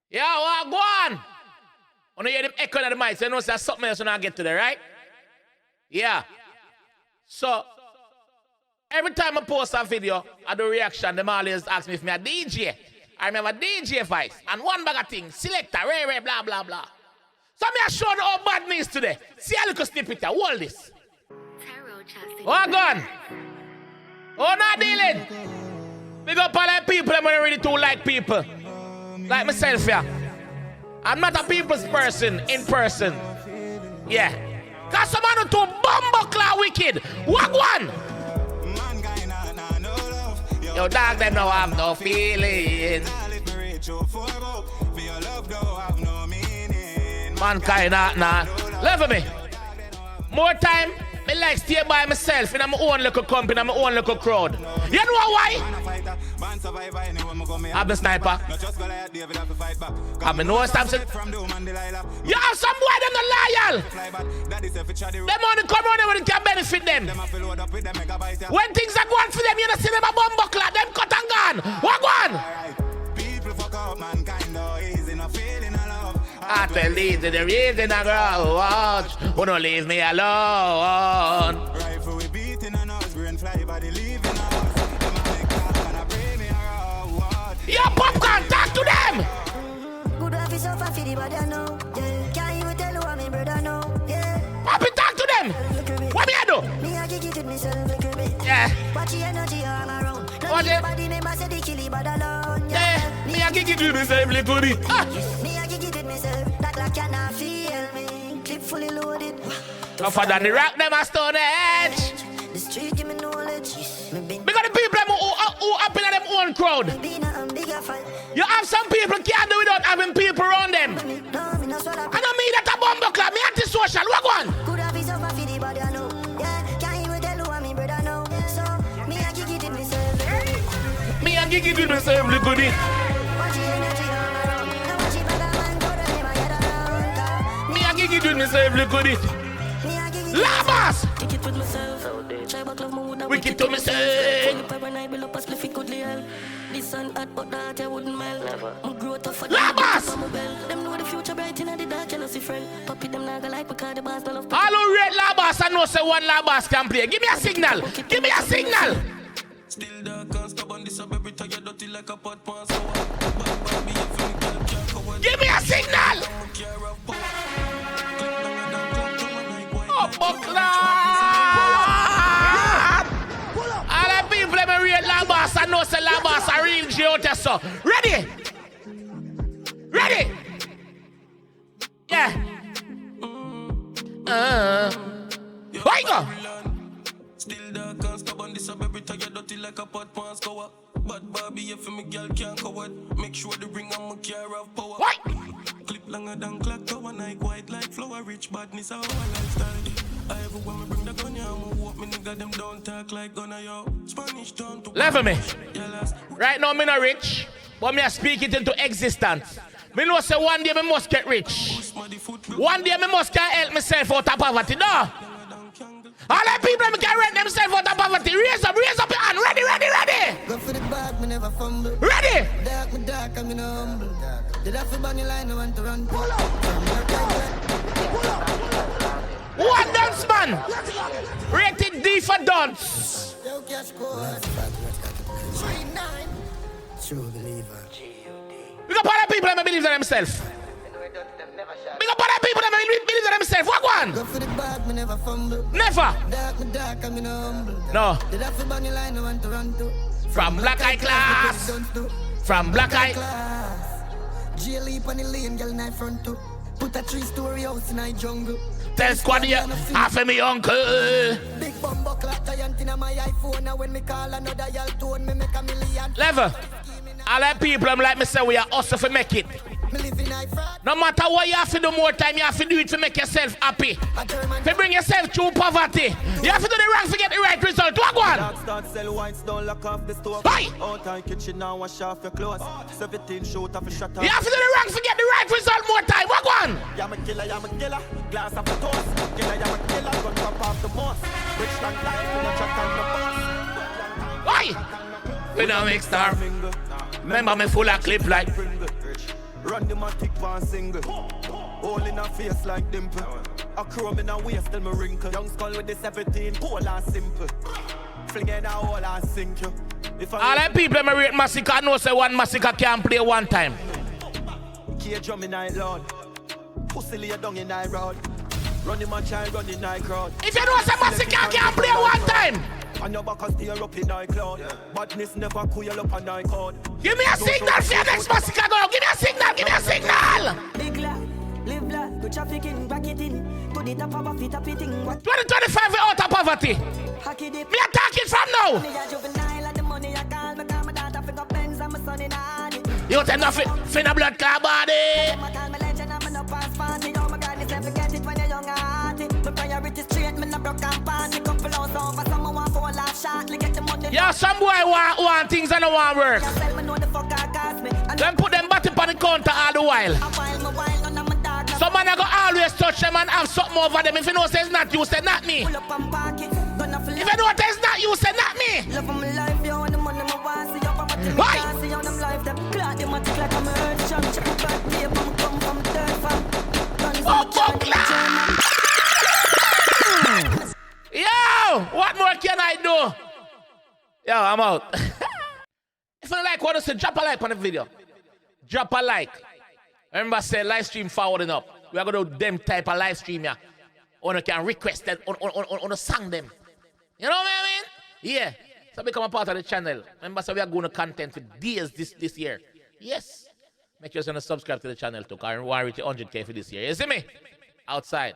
Yeah, well, go on. When you hear them echo in the mic, so you know there's something else when I get to there, right? Yeah. So, every time I post a video, I do reaction, them always ask me if I'm a DJ. I remember DJ voice, and one bag of things, selector, ray, blah, blah, blah. So me I show you how bad me is today. See a little snippet here, hold this. Oh, gone. Oh, not dealing. Big up all the people I'm really too like people. Like myself here. I'm not a people's person in person. Yeah. Cause some man too bumbleclaw wicked. What one? Yo, dog, them no have no feelings. Mankind, nah. Love me. More time, me like stay by myself in my own little company, my own little crowd. You know why? I'm the sniper. I'm a no stop. You have some boy them not loyal. Them only come on when it can benefit them. When things are going for them, you don't see them a bumbleclad, them cut and gone. What one? I tell these the reason I grow watch. Who don't leave me alone. Yo, popcorn, talk to them. Poppy, talk to them. What me I do? Yeah. What yeah, me I kick it with myself little bit. Tougher than the rock, them a stone edge. The street give me knowledge. Because the people who up in them own crowd. You have some people can't do without having people around them. I don't mean that a bumbo club, me anti-social. What one? Me a gig it with myself, look good it. Me a gig it with myself, look good it. Labas! Wicked to myself. Labas! All who rate Labas and know say one Labas can play. Give me a signal. Give me a signal. Still dark and stubborn, this a baby tired dirty like a pot pan. Give me a signal! Oh, buckland! All the people that read Labas and know say Labas are real geotesso. Ready? Ready? Yeah. Why go? Still dark and stubborn, this a baby tired dirty like a pot pan scour. But Barbie, if me girl can't cover, make sure the ring on my car have power. What? Clip longer than clock tower, night white like flower, rich badness our lifestyle. I ever when me bring the gun, yeah, I'ma walk me nigga, them don't talk like gunna, yo. Spanish town to left me. Right now, me not rich, but me I speak it into existence. Me know say one day me must get rich. One day me must can help myself out of poverty, no? All the people that can rent themselves out of poverty, raise up your hand. Ready? Go for the bag, me never fumble. Ready? Dark, I'm in a humble. Did I for bunny line, I want to run. One dance man. Rated D for dance. Yo, cash code. 39. True believer. Big up all the people that believe in themselves. Big up all the people that believe in themselves. What one? Go for the bag, me never fumble. Never. Dark, I'm in a humble. No. Did I for bunny line, I want to run to. From black eye class. From black eye. Jail leap on the lane, girl, in front too. Put a 3-story house in a jungle. Tell squad here, half of me uncle. Big bumbo clock giant in my iPhone. Now when me call another y'all tone, me make a million. Level. All the people I'm like me say we are hustle for make it. No matter what you have to do more time, you have to do it to make yourself happy. To bring yourself through poverty. You have to do the wrong to get the right result. What one? Hi! You have to do the wrong to get the right result more time. What one? I'm a killer, glass of the toast. Killer, I'm a killer, gun pop off the most. Rich like life, in a truck on the bus. Why? We don't make star. Remember me full of clip like Run the matic one single. All in her face like dimple. A chrome in her waist till me wrinkle. Young skull with the 17, cool and simple. Fling in a hole and sink you. All them people me rate Massacre know say one Massacre can't play one time. Key drum in night lord. Pussy lay down in night road. Running my child, running night crowd. If you know say Massacre can't play one time. And your back stay up in night cloud. Badness never cool up a night code. Give me a signal for your next Massacre girl. Give me a signal, give me a signal. Big life, live life, good trafficking, back it in. To the top of a fit, up eating. 2025 we out of poverty. Hack it up. Me attacking from now. You tell nothing, finna blood car body. Yeah, some boy want things and don't want work. Then put them body on the counter all the while. Some man go always touch them and have something over them. If you know say it's not you, say not me. If you know it's not you, say not me. Why? Yo, what more can I do? Yo, I'm out. If you like what I said, drop a like on the video. Drop a like. Remember, say live stream forwarding up. We are going to do them type of live stream, yeah. Or you can request them, on a song them. You know what I mean? Yeah. So become a part of the channel. Remember, so we are going to content for days this year. Yes. Make sure you're going to subscribe to the channel too. Because we want to reach 100K for this year. You see me? Outside.